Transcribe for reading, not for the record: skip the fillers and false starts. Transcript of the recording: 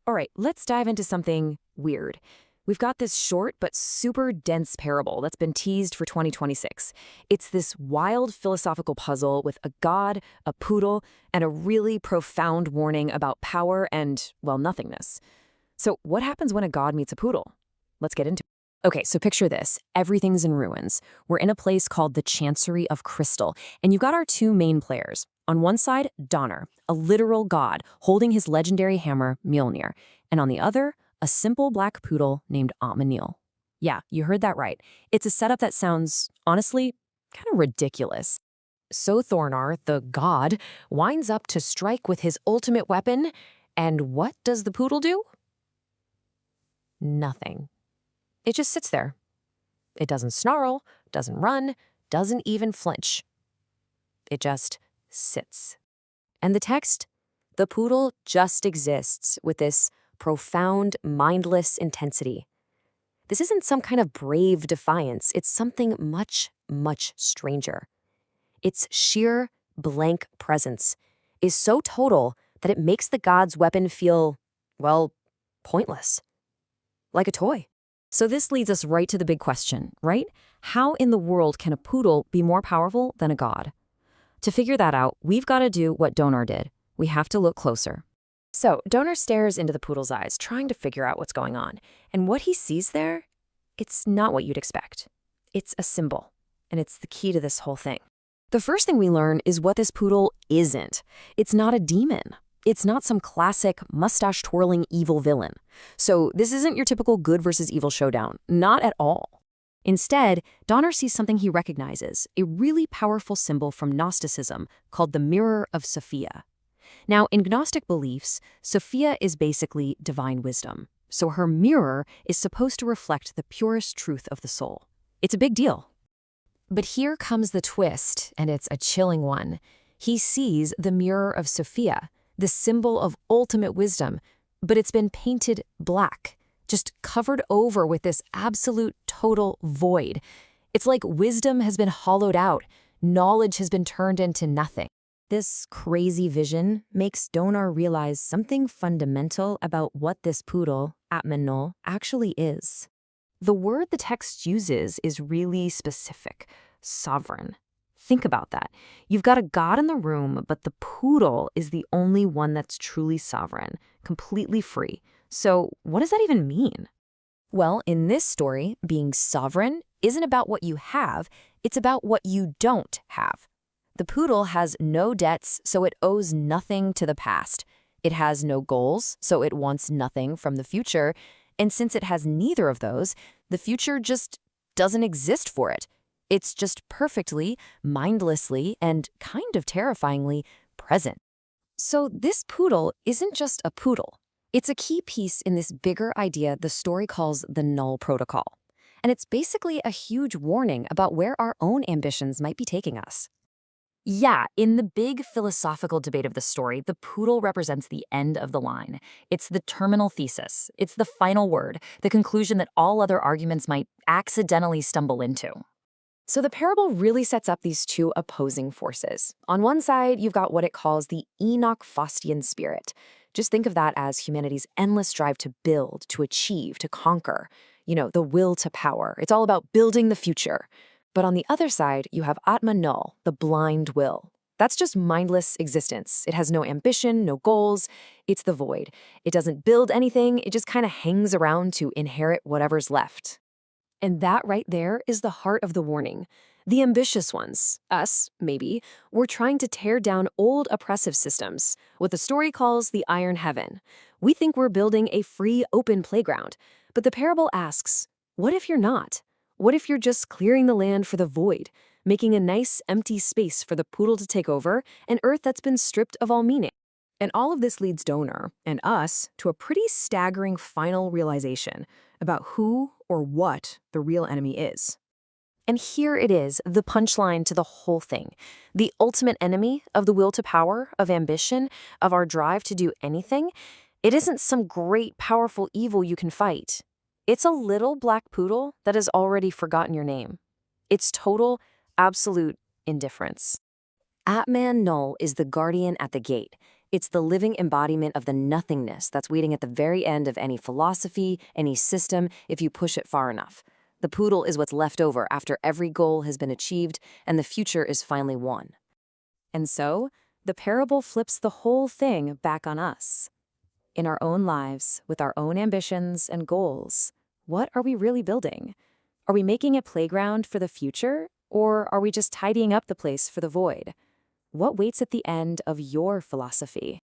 All right, let's dive into something weird. We've got this short but super dense parable that's been teased for 2026. It's this wild philosophical puzzle with a god, a poodle, and a really profound warning about power and, well, nothingness. So, what happens when a god meets a poodle? Let's get into it. Okay, so picture this. Everything's in ruins. We're in a place called the Chancery of Crystal, and you've got our two main players. On one side, Donner, a literal god, holding his legendary hammer, Mjolnir, and on the other, a simple black poodle named Atmanil. Yeah, you heard that right. It's a setup that sounds, honestly, kind of ridiculous. So Thornar, the god, winds up to strike with his ultimate weapon, and what does the poodle do? Nothing. It just sits there. It doesn't snarl, doesn't run, doesn't even flinch. It just sits. And the text? The poodle just exists with this profound, mindless intensity. This isn't some kind of brave defiance. It's something much, much stranger. Its sheer, blank presence is so total that it makes the god's weapon feel, well, pointless. Like a toy. So this leads us right to the big question, right? How in the world can a poodle be more powerful than a god? To figure that out, we've got to do what Donar did. We have to look closer. So Donar stares into the poodle's eyes, trying to figure out what's going on. And what he sees there, it's not what you'd expect. It's a symbol, and it's the key to this whole thing. The first thing we learn is what this poodle isn't. It's not a demon. It's not some classic mustache-twirling evil villain. So this isn't your typical good versus evil showdown. Not at all. Instead, Donner sees something he recognizes, a really powerful symbol from Gnosticism called the Mirror of Sophia. Now, in Gnostic beliefs, Sophia is basically divine wisdom. So her mirror is supposed to reflect the purest truth of the soul. It's a big deal. But here comes the twist, and it's a chilling one. He sees the Mirror of Sophia, the symbol of ultimate wisdom, but it's been painted black, just covered over with this absolute total void. It's like wisdom has been hollowed out, knowledge has been turned into nothing. This crazy vision makes Donar realize something fundamental about what this poodle, Atmanil, actually is. The word the text uses is really specific, sovereign. Think about that. You've got a god in the room, but the poodle is the only one that's truly sovereign, completely free. So what does that even mean? Well, in this story, being sovereign isn't about what you have, it's about what you don't have. The poodle has no debts, so it owes nothing to the past. It has no goals, so it wants nothing from the future. And since it has neither of those, the future just doesn't exist for it. It's just perfectly, mindlessly, and kind of terrifyingly present. So this poodle isn't just a poodle. It's a key piece in this bigger idea the story calls the Null Protocol. And it's basically a huge warning about where our own ambitions might be taking us. Yeah, in the big philosophical debate of the story, the poodle represents the end of the line. It's the terminal thesis. It's the final word, the conclusion that all other arguments might accidentally stumble into. So the parable really sets up these two opposing forces. On one side, you've got what it calls the Enoch Faustian spirit. Just think of that as humanity's endless drive to build, to achieve, to conquer. You know, the will to power. It's all about building the future. But on the other side, you have Atmanil, the blind will. That's just mindless existence. It has no ambition, no goals. It's the void. It doesn't build anything. It just kind of hangs around to inherit whatever's left. And that right there is the heart of the warning. The ambitious ones, us, maybe, we're trying to tear down old oppressive systems, what the story calls the Iron Heaven. We think we're building a free, open playground. But the parable asks, what if you're not? What if you're just clearing the land for the void, making a nice, empty space for the poodle to take over, an earth that's been stripped of all meaning? And all of this leads Donar, and us, to a pretty staggering final realization about who or what the real enemy is. And here it is, the punchline to the whole thing. The ultimate enemy of the will to power, of ambition, of our drive to do anything, it isn't some great, powerful evil you can fight. It's a little black poodle that has already forgotten your name. It's total, absolute indifference. Atmanil is the guardian at the gate, It's the living embodiment of the nothingness that's waiting at the very end of any philosophy, any system, if you push it far enough. The poodle is what's left over after every goal has been achieved and the future is finally won. And so, the parable flips the whole thing back on us. In our own lives, with our own ambitions and goals, what are we really building? Are we making a playground for the future, or are we just tidying up the place for the void? What waits at the end of your philosophy?